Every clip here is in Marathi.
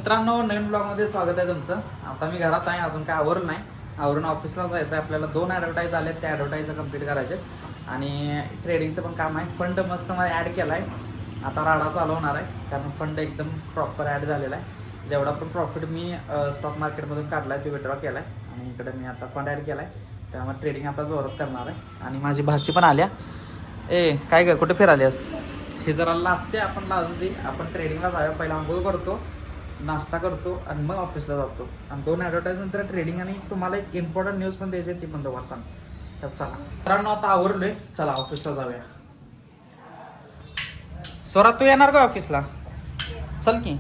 मित्रांनो, नवीन ब्लॉगमध्ये स्वागत आहे तुमचं. आता मी घरात आहे, अजून काय आवरलं नाही. आवरून ऑफिसला जायचं आहे. आपल्याला 2 ॲडव्हर्टाईज आले, त्या ॲडव्हर्टाईज कंप्लीट करायचे आणि ट्रेडिंगचं पण काम आहे. फंड मस्त मला ॲड केला आहे. आता राडा चालू होणार आहे, कारण फंड एकदम प्रॉपर ॲड झालेला आहे. जेवढा पण प्रॉफिट मी स्टॉक मार्केटमधून काढला आहे तो विड्रॉ केला आहे आणि इकडे मी आता फंड ॲड केला आहे. त्यामुळे ट्रेडिंग आता जोरात करणार आहे. आणि माझी भाची पण आल्या. काय ग, कुठे फिरालीस? हे जरा लाजते, आपण लाजू दे. आपण ट्रेडिंगला जाऊया. पहिला आंघोळ करतो, नाश्ता करतो आणि मग ऑफिसला जातो. आणि 2 ॲडव्हर्टाईज नंतर ट्रेडिंग. आणि तुम्हाला एक इम्पॉर्टंट न्यूज पण द्यायची, ती पण तुम्हाला सांग. तर चला मित्रांनो, आता आवरलोय, चला ऑफिसला जाऊया. स्वरा, तू येणार का ऑफिसला? चल की,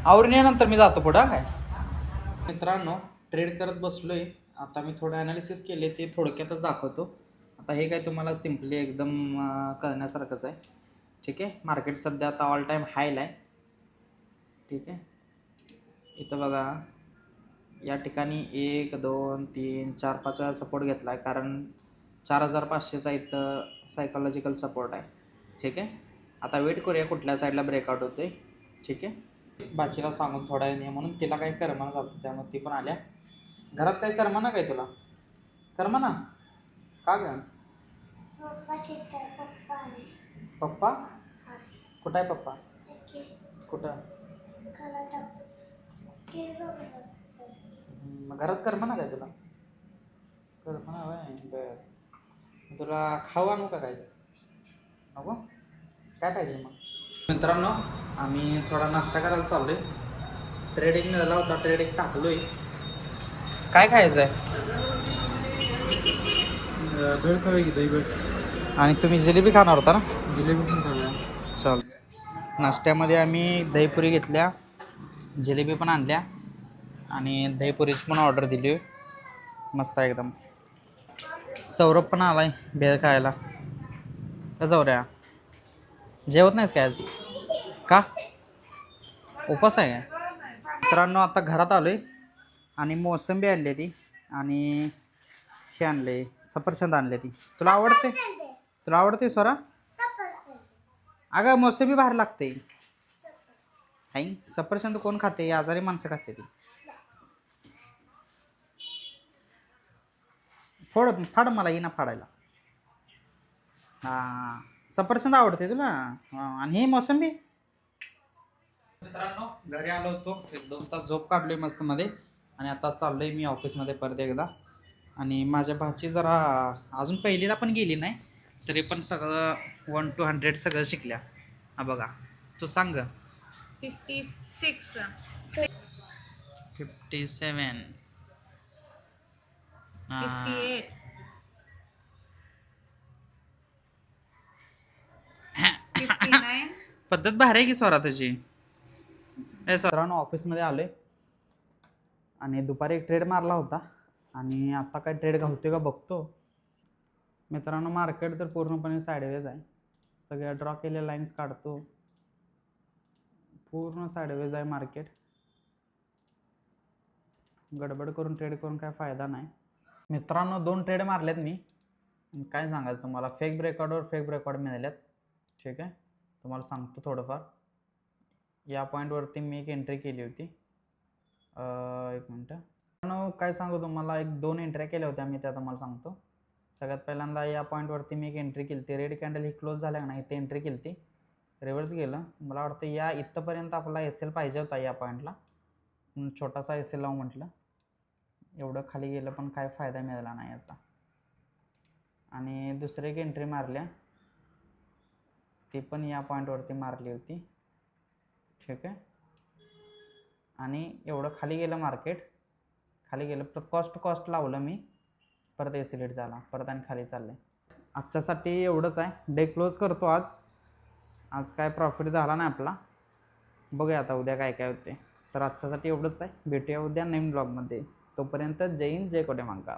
आवरून नंतर मी जातो पुढं. काय मित्रांनो, ट्रेड करत बसलोय. आता मी थोडं ॲनालिसिस केले, ते थोडक्यातच दाखवतो. आता हे काय तुम्हाला सिम्पली एकदम कळण्यासारखंच आहे. ठीक आहे. मार्केट सध्या आता ऑल टाईम हायला आहे. ठीक आहे. इथं बघा, या ठिकाणी 1 2 3 4 5 वेळा सपोर्ट घेतला आहे, कारण 4500चा इथं सायकोलॉजिकल सपोर्ट आहे. ठीक आहे. आता वेट करूया कुठल्या साईडला ब्रेकआउट होते. ठीक आहे. बाचीला सांगून थोडा वेळ म्हणून तिला काही करमाना झालं, त्यामुळे ती पण आल्या. घरात काही करमाना काय तुला? करमाना का ग? पप्पा कुठं आहे? पप्पा कुठं? मग घरात करमाना काय तुला? करमाना होय. बरं, तुला खाऊ आणू का काय? नको? काय पाहिजे मग? मित्रांनो, आम्ही थोडा नाश्ता करायला चाललोय. ट्रेडिंग झाला होता, ट्रेडिंग टाकलोय. काय खायचं आहे? भेळ खावी की दही भेळ. आणि तुम्ही जिलेबी खाणार होता ना? जिलेबी पण खाऊया. चल. नाश्त्यामध्ये आम्ही दहीपुरी घेतल्या, जिलेबी पण आणल्या आणि दहीपुरीची पण ऑर्डर दिली. मस्त आहे एकदम. सौरभ पण आलाय भेळ खायला. कसं हो ऱ्या, जेवत नाहीस काय आज? का, उपास आहे काय? मित्रांनो, आता घरात आलोय आणि मोसंबी आणली ती आणि हे आणले, सफरचंद आणले. ती तुला आवडते? तुला आवडते स्वरा? अगं मोसंबी बाहेर लागते. हाई, सफरचंद कोण खाते? आजारी माणसं खाते ती. फाड, मला येईना फाडायला. हां, सफरचंद आवडते तुला? आणि ही मोसंबी. मित्रांनो, घरी आलो होतो, 1-2 तास झोप काढलोय मस्त मध्ये आणि आता चाललोय मी ऑफिसमध्ये परत एकदा. आणि माझ्या भाची जरा अजून पहिलीला पण गेली नाही, तरी पण सगळं 1 to 100 सगळं शिकल्या. हा बघा, तू सांग. 56 57 58 59 पद्धत बाहेर आहे की स्वरा तुझी. मित्रांनो, ऑफिसमध्ये आलोय आणि दुपारी एक ट्रेड मारला होता आणि आता काय ट्रेड घालतोय का बघतो. मित्रांनो, मार्केट तर पूर्णपणे साईडवेज आहे. सगळ्या ड्रॉ केलेल्या लाईन्स काढतो, पूर्ण साईडवेज आहे मार्केट. गडबड करून ट्रेड करून काय फायदा नाही. मित्रांनो, 2 ट्रेड मारलेत मी. काय सांगायचं तुम्हाला, फेक ब्रेकआउटवर फेक ब्रेकआउट मिळाल्यात. ठीक आहे, तुम्हाला सांगतो थोडंफार. या पॉईंटवरती मी एक एंट्री केली होती. 1 मिनटं. काय सांगू तुम्हाला, 1-2 एंट्र्या केल्या होत्या मी, त्या तुम्हाला सांगतो. सगळ्यात पहिल्यांदा या पॉईंटवरती मी एक एंट्री केली होती. रेड कॅन्डल ही क्लोज झाल्या का नाही, इथे एंट्री केली होती. रिव्हर्स गेलं. मला वाटतं या इथंपर्यंत आपला एस एल पाहिजे होता या पॉईंटला. छोटासा एस एल लावून म्हटलं. एवढं खाली गेलं पण काय फायदा मिळाला नाही याचा. आणि दुसरी एक एंट्री मारल्या, ती पण या पॉईंटवरती मारली होती. ठीक आहे. आणि एवढं खाली गेलं मार्केट. खाली गेलं, परत कॉस्ट लावलं मी, परत एसिलेट झाला, परत आणि खाली चाललं. आजच्यासाठी एवढंच आहे. डे क्लोज करतो आज काय प्रॉफिट झाला नाही आपला. बघूया आता उद्या काय काय होते. तर आजच्यासाठी एवढंच आहे. भेटूया उद्या नवीन ब्लॉगमध्ये. तोपर्यंत जय हिंद, जय कोटे महाकाल.